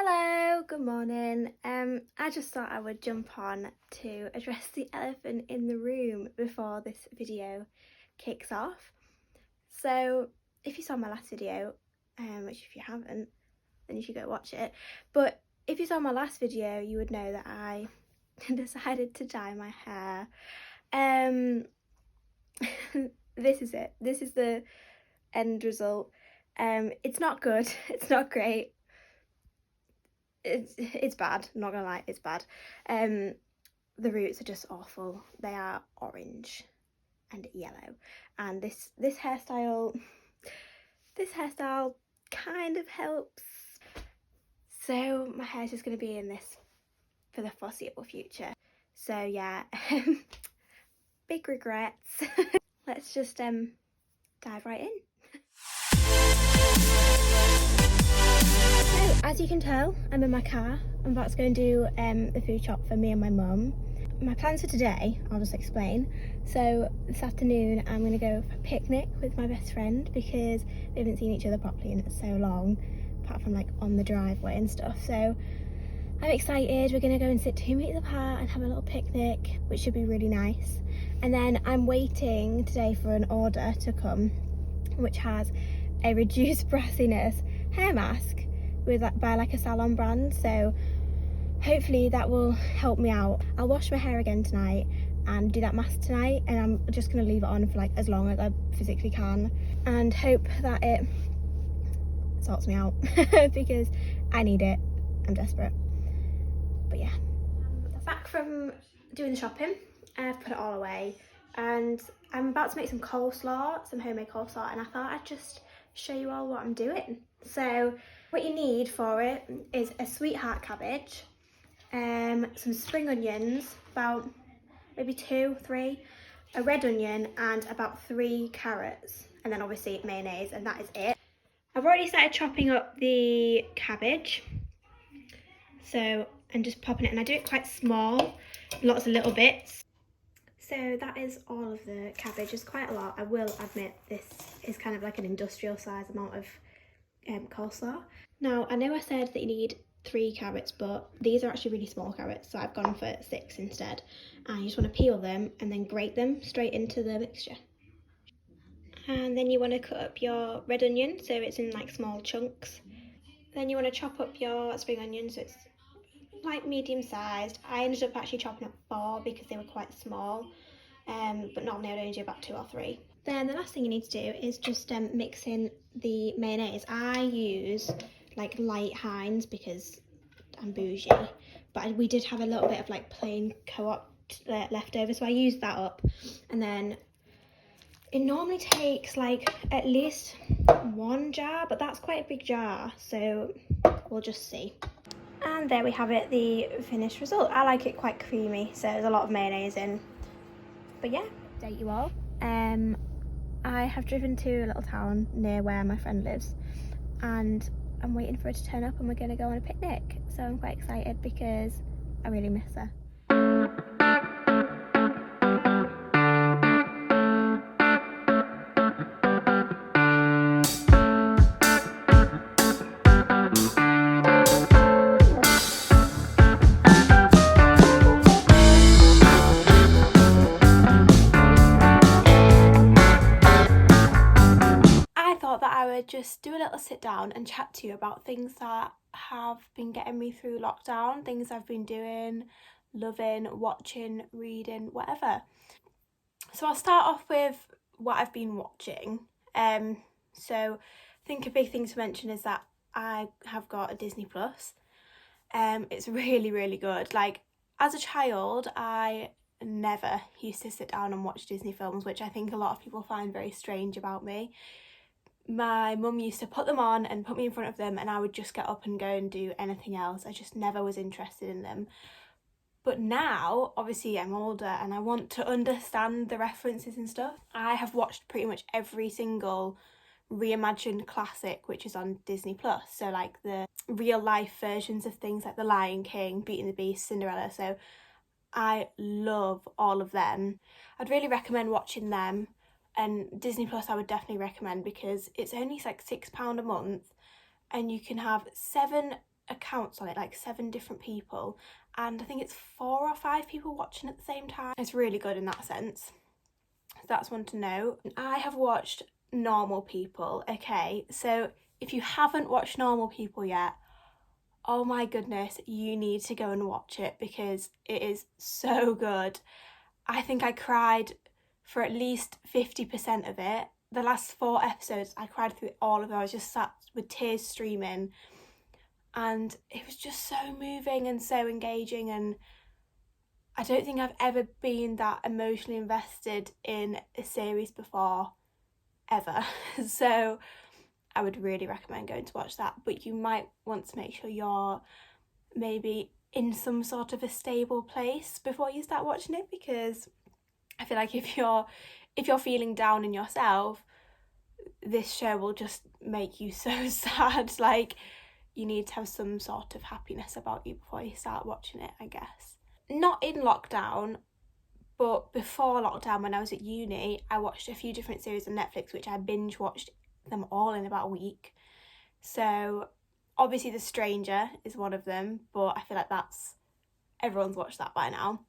Hello, good morning. I just thought I would jump on to address the elephant in the room before this video kicks off. So if you saw my last video, which if you haven't, then you should go watch it. But if you saw my last video, you would know that I decided to dye my hair. This is it. This is the end result. It's not good. It's not great. It's bad, I'm not gonna lie, it's bad. The roots are just awful. They are orange and yellow, and this hairstyle kind of helps. So my hair's just gonna be in this for the foreseeable future. So yeah, big regrets. Let's just dive right in. So, as you can tell, I'm in my car. I'm about to go and do the food shop for me and my mum. My plans for today, I'll just explain. So this afternoon I'm going to go for a picnic with my best friend because we haven't seen each other properly in so long, apart from like on the driveway and stuff. So I'm excited. We're going to go and sit 2 meters apart and have a little picnic, which should be really nice. And then I'm waiting today for an order to come, which has a reduced brassiness hair mask by like a salon brand, so hopefully that will help me out. I'll wash my hair again tonight and do that mask tonight, and I'm just going to leave it on for like as long as I physically can and hope that it sorts me out because I need it. I'm desperate. But yeah, back from doing the shopping. I've put it all away and I'm about to make some coleslaw, some homemade coleslaw, and I thought I'd just show you all what I'm doing. So what you need for it is a sweetheart cabbage, some spring onions, about maybe 2, 3, a red onion and about 3 carrots, and then obviously mayonnaise, and that is it. I've already started chopping up the cabbage, so I'm just popping it, and I do it quite small, lots of little bits. So that is all of the cabbage. It's quite a lot. I will admit this is kind of like an industrial size amount of coleslaw. Now I know I said that you need 3 carrots, but these are actually really small carrots, so I've gone for 6 instead. And you just want to peel them and then grate them straight into the mixture. And then you want to cut up your red onion so it's in like small chunks. Then you want to chop up your spring onion so it's like medium sized. I ended up actually chopping up 4 because they were quite small, but normally I'd only do about 2 or 3. Then the last thing you need to do is just mix in the mayonnaise. I use like light Heinz because I'm bougie, but we did have a little bit of like plain Co-op left over, so I used that up. And then it normally takes like at least 1 jar, but that's quite a big jar, so we'll just see. And there we have it, the finished result. I like it quite creamy, so there's a lot of mayonnaise in. But yeah, update you all. I have driven to a little town near where my friend lives, and I'm waiting for her to turn up and we're going to go on a picnic. So I'm quite excited because I really miss her. Just do a little sit down and chat to you about things that have been getting me through lockdown, things I've been doing, loving, watching, reading, whatever. So I'll start off with what I've been watching. So I think a big thing to mention is that I have got a Disney Plus. It's really, really good. Like, as a child, I never used to sit down and watch Disney films, which I think a lot of people find very strange about me. My mum used to put them on and put me in front of them, and I would just get up and go and do anything else. I just never was interested in them. But now, obviously I'm older and I want to understand the references and stuff. I have watched pretty much every single reimagined classic which is on Disney Plus. So like the real life versions of things like The Lion King, Beauty and the Beast, Cinderella. So I love all of them. I'd really recommend watching them. And Disney Plus I would definitely recommend because it's only like £6 a month, and you can have 7 accounts on it, like 7 different people, and I think it's 4 or 5 people watching at the same time. It's really good in that sense. So that's one to note. I have watched Normal People. Okay, so if you haven't watched Normal People yet, oh my goodness, you need to go and watch it because it is so good. I think I cried for at least 50% of it. The last 4 episodes, I cried through all of them. I was just sat with tears streaming, and it was just so moving and so engaging, and I don't think I've ever been that emotionally invested in a series before, ever. So I would really recommend going to watch that, but you might want to make sure you're maybe in some sort of a stable place before you start watching it, because I feel like if you're feeling down in yourself, this show will just make you so sad. Like, you need to have some sort of happiness about you before you start watching it, I guess. Not in lockdown, but before lockdown, when I was at uni, I watched a few different series on Netflix, which I binge watched them all in about a week. So obviously The Stranger is one of them, but I feel like everyone's watched that by now.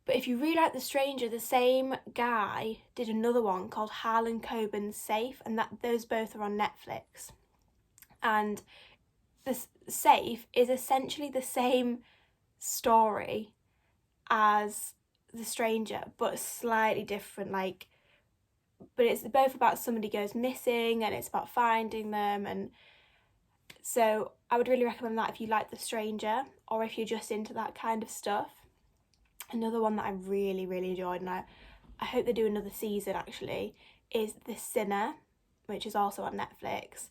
But if you really like The Stranger, the same guy did another one called Harlan Coben's Safe, and those both are on Netflix. And the Safe is essentially the same story as The Stranger, but slightly different. But it's both about somebody goes missing and it's about finding them, and so I would really recommend that if you like The Stranger or if you're just into that kind of stuff. Another one that I really, really enjoyed, and I hope they do another season actually, is The Sinner, which is also on Netflix.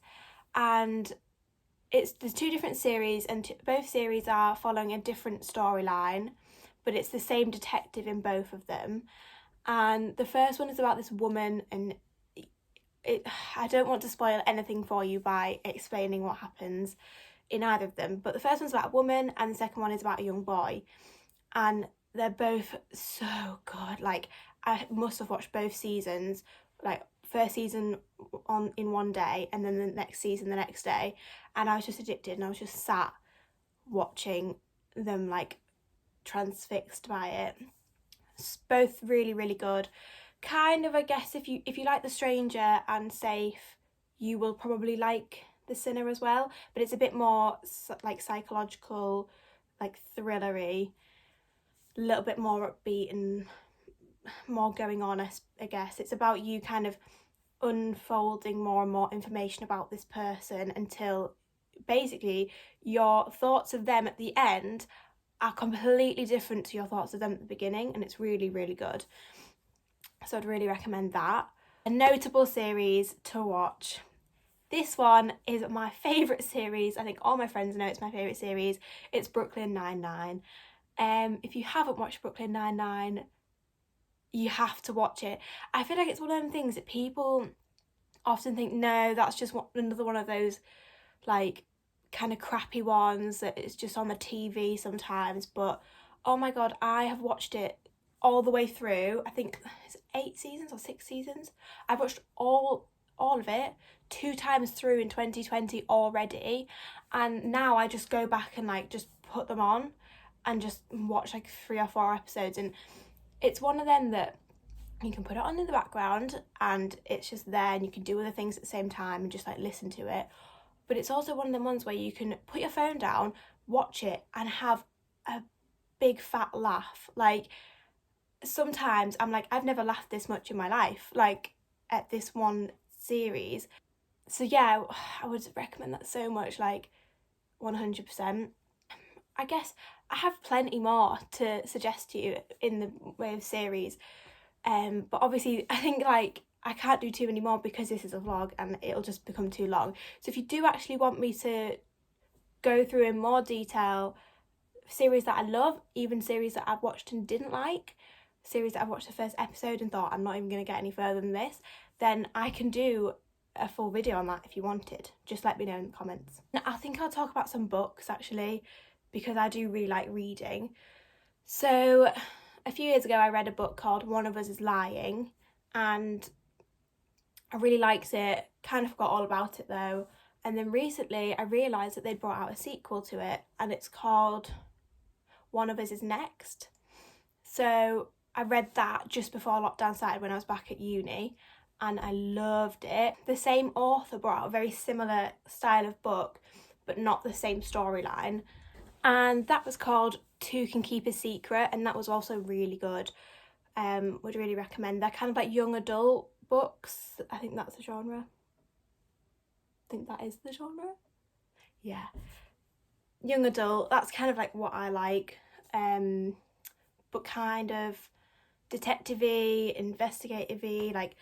And there's 2 different series, and both series are following a different storyline, but it's the same detective in both of them. And the first one is about this woman, and I don't want to spoil anything for you by explaining what happens in either of them, but the first one's about a woman and the second one is about a young boy, and they're both so good. Like, I must have watched both seasons, like first season in one day and then the next season the next day, and I was just addicted, and I was just sat watching them, like transfixed by it. It's both really, really good. Kind of, I guess, if you like The Stranger and Safe, you will probably like The Sinner as well, but it's a bit more like psychological, like thrillery, a little bit more upbeat and more going on, I guess. It's about you kind of unfolding more and more information about this person until basically your thoughts of them at the end are completely different to your thoughts of them at the beginning, and it's really, really good. So I'd really recommend that. A notable series to watch. This one is my favourite series. I think all my friends know it's my favourite series. It's Brooklyn Nine-Nine. If you haven't watched Brooklyn Nine-Nine, you have to watch it. I feel like it's one of them things that people often think, no, that's just another one of those like kind of crappy ones that it's just on the TV sometimes. But oh my god, I have watched it all the way through. I think it's 8 seasons or 6 seasons. I've watched all of it 2 times through in 2020 already, and now I just go back and like just put them on and just watch like 3 or 4 episodes, and it's one of them that you can put it on in the background and it's just there, and you can do other things at the same time and just like listen to it. But it's also one of them ones where you can put your phone down, watch it, and have a big fat laugh. Like, sometimes I'm like, I've never laughed this much in my life, like at this one series. So yeah, I would recommend that so much, like 100%. I guess I have plenty more to suggest to you in the way of series, but obviously I think like I can't do too many more because this is a vlog and it'll just become too long. So if you do actually want me to go through in more detail series that I love, even series that I've watched and didn't like, series that I've watched the first episode and thought I'm not even going to get any further than this, then I can do a full video on that if you wanted. Just let me know in the comments. I think I'll talk about some books actually, because I do really like reading. So a few years ago I read a book called One of Us is Lying, and I really liked it. Kind of forgot all about it though. And then recently I realised that they'd brought out a sequel to it, and it's called One of Us Is Next. So I read that just before lockdown started when I was back at uni, and I loved it. The same author brought out a very similar style of book, but not the same storyline. And that was called Two Can Keep a Secret, and that was also really good. Would really recommend. They're kind of like young adult books. I think that's the genre. I think that is the genre. Yeah. Young adult, that's kind of like what I like. But kind of detective-y, investigative-y, like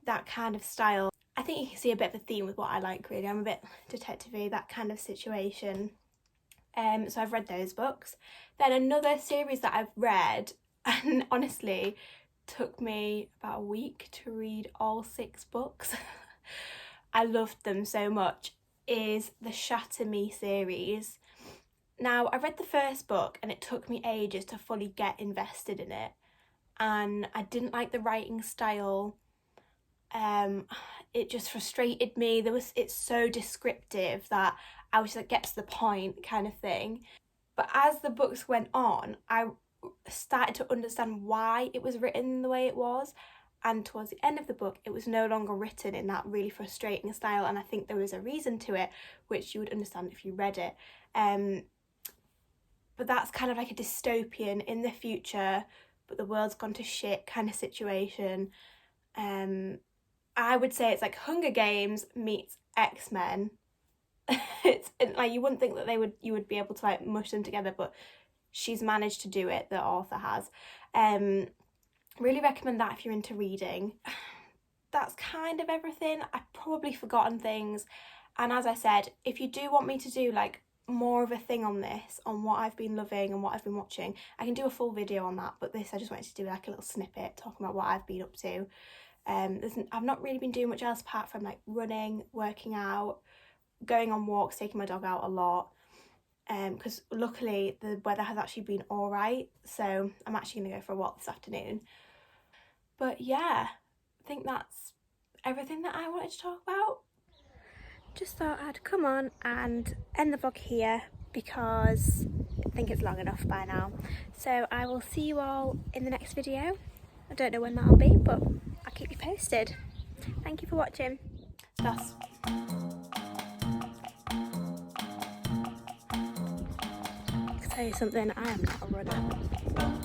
that kind of style. I think you can see a bit of a theme with what I like, really. I'm a bit detective-y, that kind of situation. So I've read those books. Then another series that I've read, and honestly took me about a week to read all 6 books. I loved them so much, is the Shatter Me series. Now, I read the first book and it took me ages to fully get invested in it, and I didn't like the writing style. It just frustrated me. It's so descriptive that I was like, get to the point kind of thing. But as the books went on, I started to understand why it was written the way it was, and towards the end of the book it was no longer written in that really frustrating style, and I think there was a reason to it, which you would understand if you read it. But that's kind of like a dystopian in the future, but the world's gone to shit kind of situation. I would say it's like Hunger Games meets X-Men. It's like, you wouldn't think that you would be able to like mush them together, but she's managed to do it, the author has. Really recommend that if you're into reading. That's kind of everything. I've probably forgotten things, and as I said, if you do want me to do like more of a thing on this, on what I've been loving and what I've been watching, I can do a full video on that, but this I just wanted to do like a little snippet talking about what I've been up to. I've not really been doing much else apart from like running, working out, going on walks, taking my dog out a lot, because luckily the weather has actually been all right, so I'm actually going to go for a walk this afternoon. But yeah, I think that's everything that I wanted to talk about. Just thought I'd come on and end the vlog here because I think it's long enough by now. So I will see you all in the next video. I don't know when that'll be, but I'll keep you posted. Thank you for watching. That's... I'll tell you something, I am not a runner.